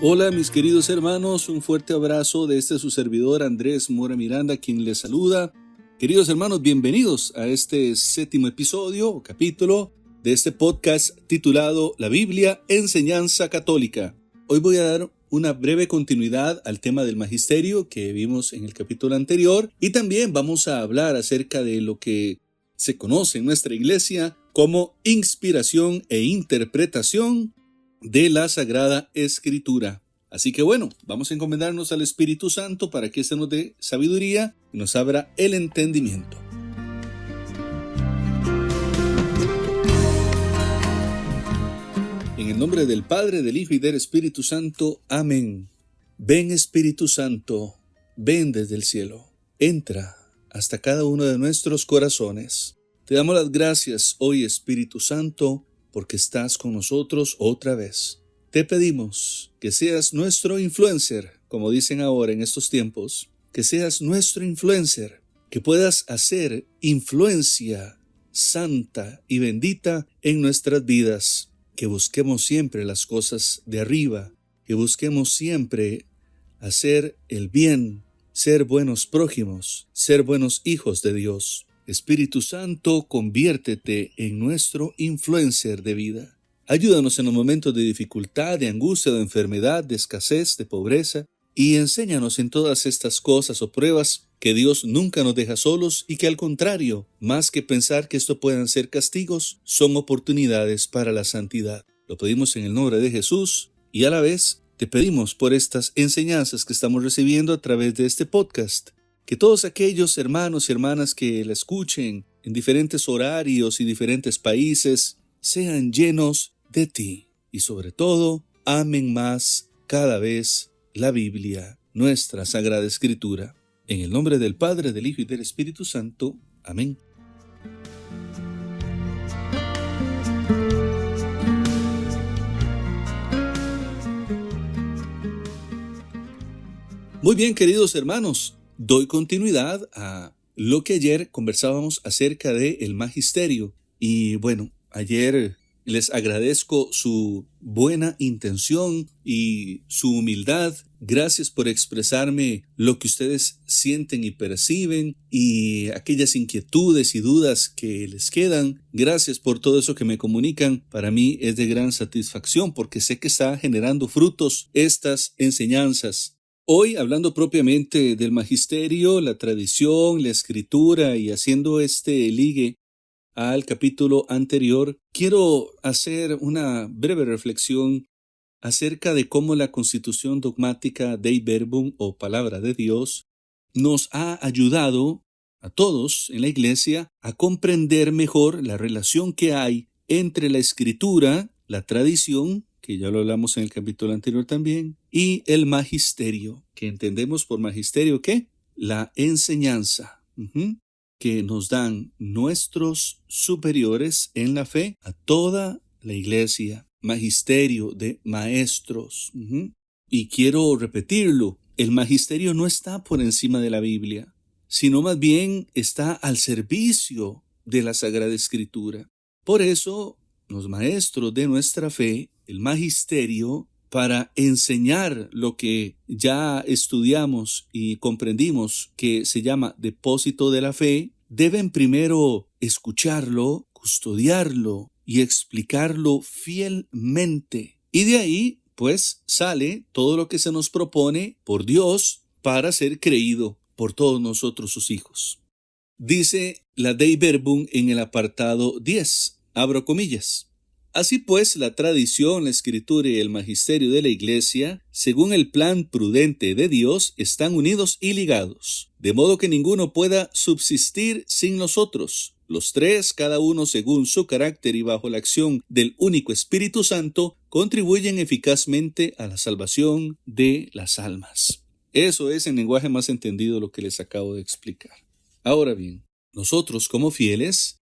Hola mis queridos hermanos, un fuerte abrazo de su servidor Andrés Mora Miranda, quien les saluda. Queridos hermanos, bienvenidos a este 7º episodio o capítulo de este podcast titulado La Biblia, Enseñanza Católica. Hoy voy a dar una breve continuidad al tema del magisterio que vimos en el capítulo anterior y también vamos a hablar acerca de lo que se conoce en nuestra iglesia como inspiración e interpretación de la Sagrada Escritura. Así que bueno, vamos a encomendarnos al Espíritu Santo para que éste nos dé sabiduría y nos abra el entendimiento. En el nombre del Padre, del Hijo y del Espíritu Santo. Amén. Ven Espíritu Santo, ven desde el cielo. Entra hasta cada uno de nuestros corazones. Te damos las gracias hoy, Espíritu Santo, porque estás con nosotros otra vez. Te pedimos que seas nuestro influencer, como dicen ahora en estos tiempos, que seas nuestro influencer, que puedas hacer influencia santa y bendita en nuestras vidas, que busquemos siempre las cosas de arriba, que busquemos siempre hacer el bien, ser buenos prójimos, ser buenos hijos de Dios. Espíritu Santo, conviértete en nuestro influencer de vida. Ayúdanos en los momentos de dificultad, de angustia, de enfermedad, de escasez, de pobreza, y enséñanos en todas estas cosas o pruebas que Dios nunca nos deja solos y que al contrario, más que pensar que esto puedan ser castigos, son oportunidades para la santidad. Lo pedimos en el nombre de Jesús y a la vez te pedimos por estas enseñanzas que estamos recibiendo a través de este podcast. Que todos aquellos hermanos y hermanas que la escuchen en diferentes horarios y diferentes países sean llenos de ti y sobre todo amen más cada vez la Biblia, nuestra Sagrada Escritura. En el nombre del Padre, del Hijo y del Espíritu Santo. Amén. Muy bien, queridos hermanos. Doy continuidad a lo que ayer conversábamos acerca del magisterio. Y bueno, ayer les agradezco su buena intención y su humildad. Gracias por expresarme lo que ustedes sienten y perciben y aquellas inquietudes y dudas que les quedan. Gracias por todo eso que me comunican. Para mí es de gran satisfacción porque sé que está generando frutos estas enseñanzas. Hoy, hablando propiamente del magisterio, la tradición, la escritura y haciendo este ligue al capítulo anterior, quiero hacer una breve reflexión acerca de cómo la constitución dogmática Dei Verbum o Palabra de Dios nos ha ayudado a todos en la Iglesia a comprender mejor la relación que hay entre la escritura, la tradición, que ya lo hablamos en el capítulo anterior también, y el magisterio, que entendemos por magisterio, ¿qué? La enseñanza, que nos dan nuestros superiores en la fe a toda la iglesia, magisterio de maestros. Y quiero repetirlo, el magisterio no está por encima de la Biblia, sino más bien está al servicio de la Sagrada Escritura. Por eso, los maestros de nuestra fe, el magisterio, para enseñar lo que ya estudiamos y comprendimos que se llama depósito de la fe, deben primero escucharlo, custodiarlo y explicarlo fielmente. Y de ahí, pues, sale todo lo que se nos propone por Dios para ser creído por todos nosotros sus hijos. Dice la Dei Verbum en el apartado 10, abro comillas. Así pues, la tradición, la escritura y el magisterio de la Iglesia, según el plan prudente de Dios, están unidos y ligados, de modo que ninguno pueda subsistir sin los otros. Los tres, cada uno según su carácter y bajo la acción del único Espíritu Santo, contribuyen eficazmente a la salvación de las almas. Eso es en lenguaje más entendido lo que les acabo de explicar. Ahora bien, nosotros como fieles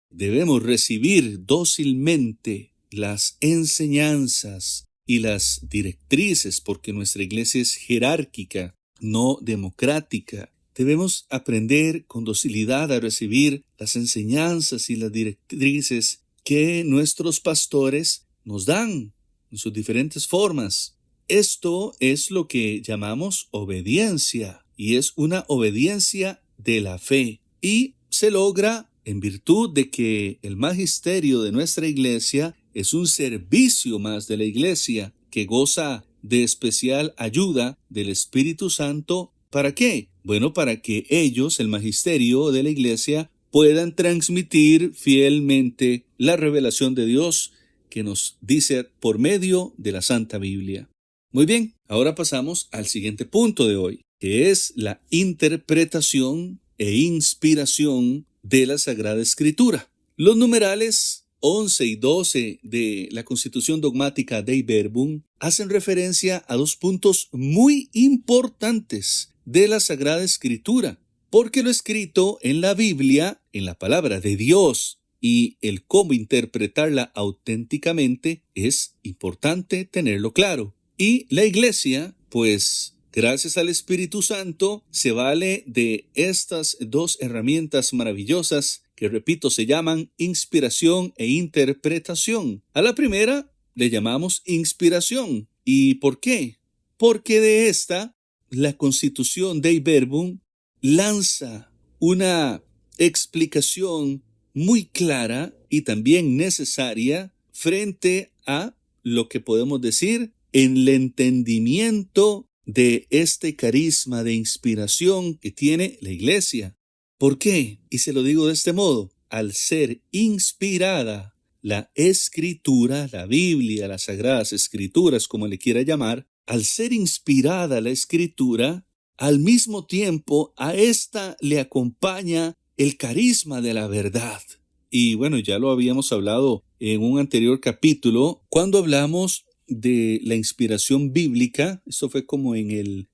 debemos recibir dócilmente las enseñanzas y las directrices, porque nuestra iglesia es jerárquica, no democrática. Debemos aprender con docilidad a recibir las enseñanzas y las directrices que nuestros pastores nos dan en sus diferentes formas. Esto es lo que llamamos obediencia, y es una obediencia de la fe, y se logra en virtud de que el magisterio de nuestra iglesia es un servicio más de la iglesia que goza de especial ayuda del Espíritu Santo. ¿Para qué? Bueno, para que ellos, el magisterio de la iglesia, puedan transmitir fielmente la revelación de Dios que nos dice por medio de la Santa Biblia. Muy bien, ahora pasamos al siguiente punto de hoy, que es la interpretación e inspiración de la Sagrada Escritura. Los numerales 11 y 12 de la Constitución Dogmática Dei Verbum hacen referencia a dos puntos muy importantes de la Sagrada Escritura, porque lo escrito en la Biblia, en la palabra de Dios, y el cómo interpretarla auténticamente es importante tenerlo claro. Y la iglesia, pues, gracias al Espíritu Santo, se vale de estas dos herramientas maravillosas que, repito, se llaman inspiración e interpretación. A la primera le llamamos inspiración. ¿Y por qué? Porque de esta, la Constitución Dei Verbum lanza una explicación muy clara y también necesaria frente a lo que podemos decir en el entendimiento de este carisma de inspiración que tiene la iglesia. ¿Por qué? Y se lo digo de este modo: al ser inspirada la Escritura, la Biblia, las Sagradas Escrituras, como le quiera llamar, al ser inspirada la Escritura, al mismo tiempo a esta le acompaña el carisma de la verdad. Y bueno, ya lo habíamos hablado en un anterior capítulo, cuando hablamos de la inspiración bíblica. Esto fue como en el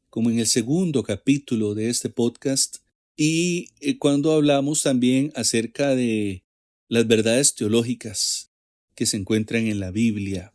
segundo capítulo de este podcast, y cuando hablamos también acerca de las verdades teológicas que se encuentran en la Biblia.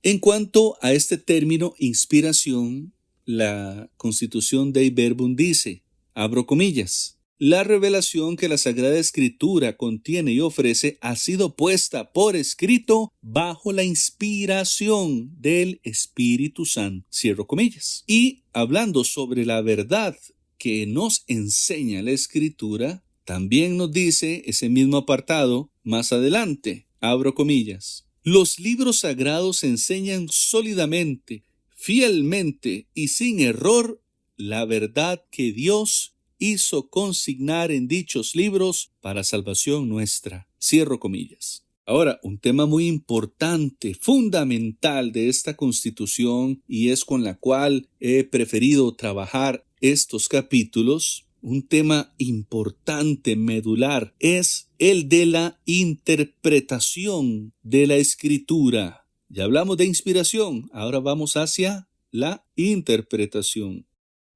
En cuanto a este término inspiración, la Constitución Dei Verbum dice, abro comillas, la revelación que la Sagrada Escritura contiene y ofrece ha sido puesta por escrito bajo la inspiración del Espíritu Santo. Cierro comillas. Y hablando sobre la verdad que nos enseña la Escritura, también nos dice ese mismo apartado más adelante. Abro comillas. Los libros sagrados enseñan sólidamente, fielmente y sin error la verdad que Dios hizo consignar en dichos libros para salvación nuestra. Cierro comillas. Ahora, un tema muy importante, fundamental de esta Constitución, y es con la cual he preferido trabajar estos capítulos, un tema importante, medular, es el de la interpretación de la Escritura. Ya hablamos de inspiración, ahora vamos hacia la interpretación.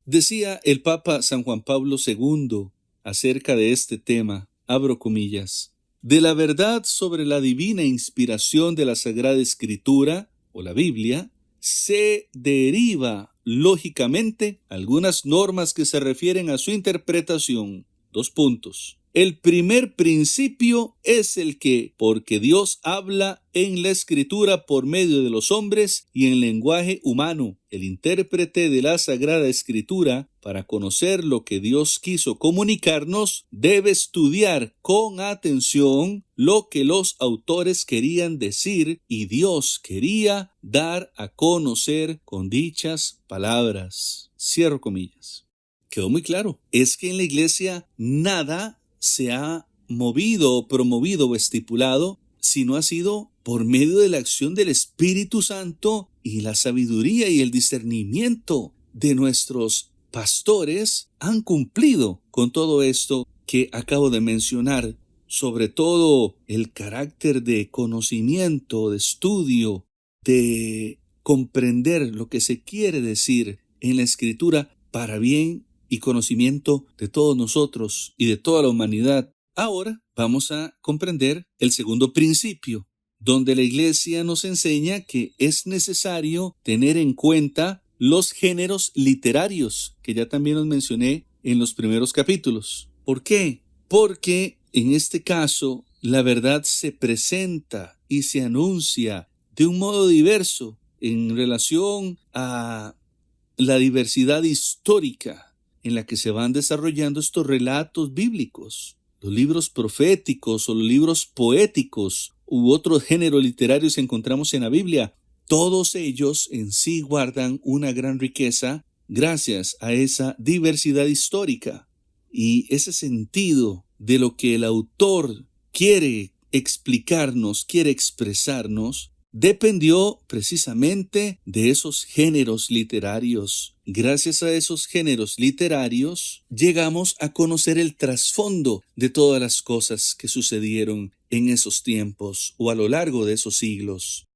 Decía el Papa San Juan Pablo II acerca de este tema, abro comillas, de la verdad sobre la divina inspiración de la Sagrada Escritura, o la Biblia, se deriva lógicamente algunas normas que se refieren a su interpretación. Dos puntos. El primer principio es el que, porque Dios habla en la Escritura por medio de los hombres y en lenguaje humano, el intérprete de la Sagrada Escritura, para conocer lo que Dios quiso comunicarnos, debe estudiar con atención lo que los autores querían decir y Dios quería dar a conocer con dichas palabras. Cierro comillas. Quedó muy claro. Es que en la iglesia nada se ha movido, promovido o estipulado si no ha sido por medio de la acción del Espíritu Santo y la sabiduría y el discernimiento de nuestros pastores han cumplido con todo esto que acabo de mencionar, sobre todo el carácter de conocimiento, de estudio, de comprender lo que se quiere decir en la Escritura para bien y conocimiento de todos nosotros y de toda la humanidad. Ahora vamos a comprender el segundo principio, donde la Iglesia nos enseña que es necesario tener en cuenta los géneros literarios, que ya también los mencioné en los primeros capítulos. ¿Por qué? Porque en este caso la verdad se presenta y se anuncia de un modo diverso. en relación a la diversidad histórica en la que se van desarrollando estos relatos bíblicos. Los libros proféticos o los libros poéticos u otros géneros literarios que encontramos en la Biblia, todos ellos en sí guardan una gran riqueza gracias a esa diversidad histórica y ese sentido de lo que el autor quiere explicarnos, quiere expresarnos, dependió precisamente de esos géneros literarios. Gracias a esos géneros literarios llegamos a conocer el trasfondo de todas las cosas que sucedieron en esos tiempos o a lo largo de esos siglos.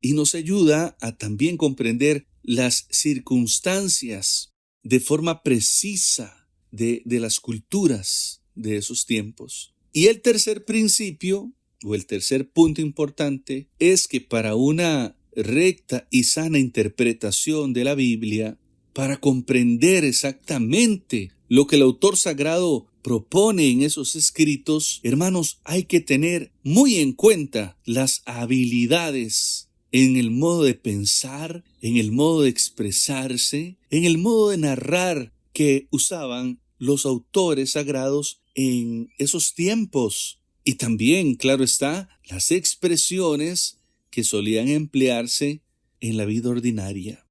Y nos ayuda a también comprender las circunstancias de forma precisa de las culturas de esos tiempos. Y el tercer principio, o el tercer punto importante, es que para una recta y sana interpretación de la Biblia, para comprender exactamente lo que el autor sagrado propone en esos escritos, hermanos, hay que tener muy en cuenta las habilidades en el modo de pensar, en el modo de expresarse, en el modo de narrar que usaban los autores sagrados en esos tiempos. Y también, claro está, las expresiones que solían emplearse en la vida ordinaria.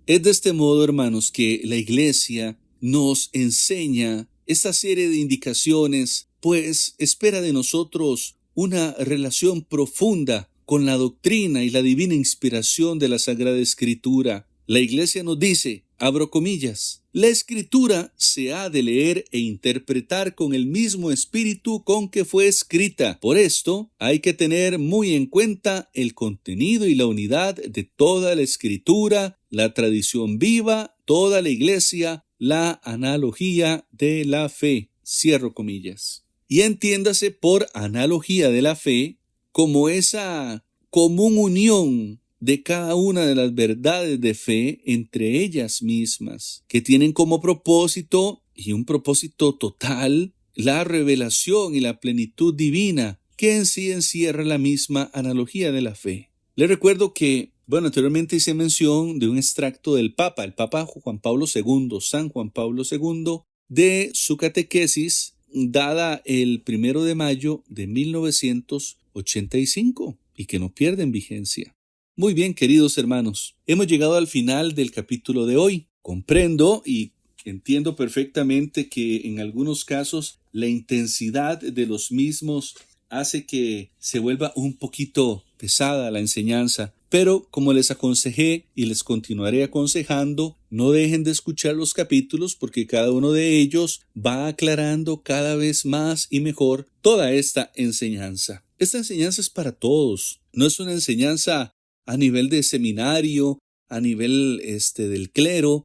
Es de este modo, hermanos, que la Iglesia nos enseña esta serie de indicaciones, pues espera de nosotros una relación profunda con la doctrina y la divina inspiración de la Sagrada Escritura. La Iglesia nos dice, abro comillas, la Escritura se ha de leer e interpretar con el mismo espíritu con que fue escrita. Por esto, hay que tener muy en cuenta el contenido y la unidad de toda la Escritura, la tradición viva, toda la Iglesia, la analogía de la fe. Cierro comillas. Y entiéndase por analogía de la fe como esa común unión de cada una de las verdades de fe entre ellas mismas, que tienen como propósito, y un propósito total, la revelación y la plenitud divina, que en sí encierra la misma analogía de la fe. Les recuerdo que, anteriormente hice mención de un extracto del Papa, el Papa Juan Pablo II, San Juan Pablo II, de su catequesis dada el 1 de mayo de 1985 y que no pierden vigencia. Muy bien, queridos hermanos, hemos llegado al final del capítulo de hoy. Comprendo y entiendo perfectamente que en algunos casos la intensidad de los mismos hace que se vuelva un poquito pesada la enseñanza, pero como les aconsejé y les continuaré aconsejando, no dejen de escuchar los capítulos porque cada uno de ellos va aclarando cada vez más y mejor toda esta enseñanza. Esta enseñanza es para todos, no es una enseñanza a nivel de seminario, a nivel del clero,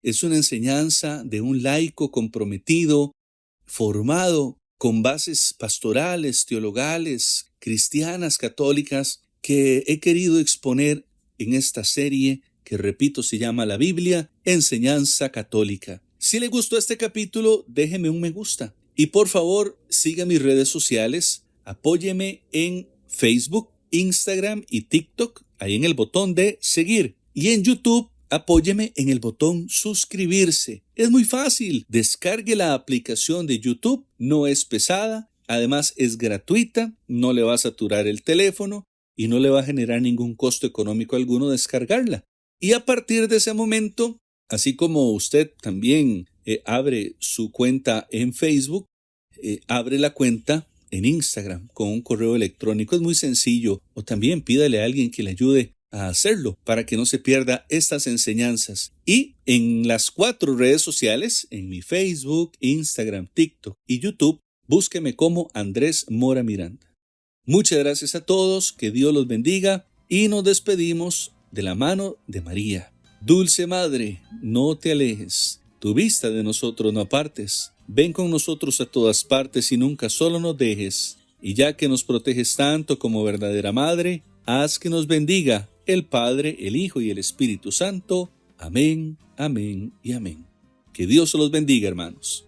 es una enseñanza de un laico comprometido, formado con bases pastorales, teologales, cristianas, católicas, que he querido exponer en esta serie que, repito, se llama La Biblia, Enseñanza Católica. Si le gustó este capítulo, déjeme un me gusta. Y por favor, siga mis redes sociales, apóyeme en Facebook, Instagram y TikTok, ahí en el botón de seguir. Y en YouTube, apóyeme en el botón suscribirse. Es muy fácil, descargue la aplicación de YouTube, no es pesada, además es gratuita, no le va a saturar el teléfono y no le va a generar ningún costo económico alguno descargarla. Y a partir de ese momento, así como usted también abre su cuenta en Facebook, abre la cuenta en Instagram con un correo electrónico. Es muy sencillo. O también pídale a alguien que le ayude a hacerlo para que no se pierda estas enseñanzas. Y en las 4 redes sociales, en mi Facebook, Instagram, TikTok y YouTube, búsqueme como Andrés Mora Miranda. Muchas gracias a todos, que Dios los bendiga y nos despedimos de la mano de María. Dulce Madre, no te alejes, tu vista de nosotros no apartes. Ven con nosotros a todas partes y nunca solo nos dejes. Y ya que nos proteges tanto como verdadera Madre, haz que nos bendiga el Padre, el Hijo y el Espíritu Santo. Amén, amén y amén. Que Dios los bendiga, hermanos.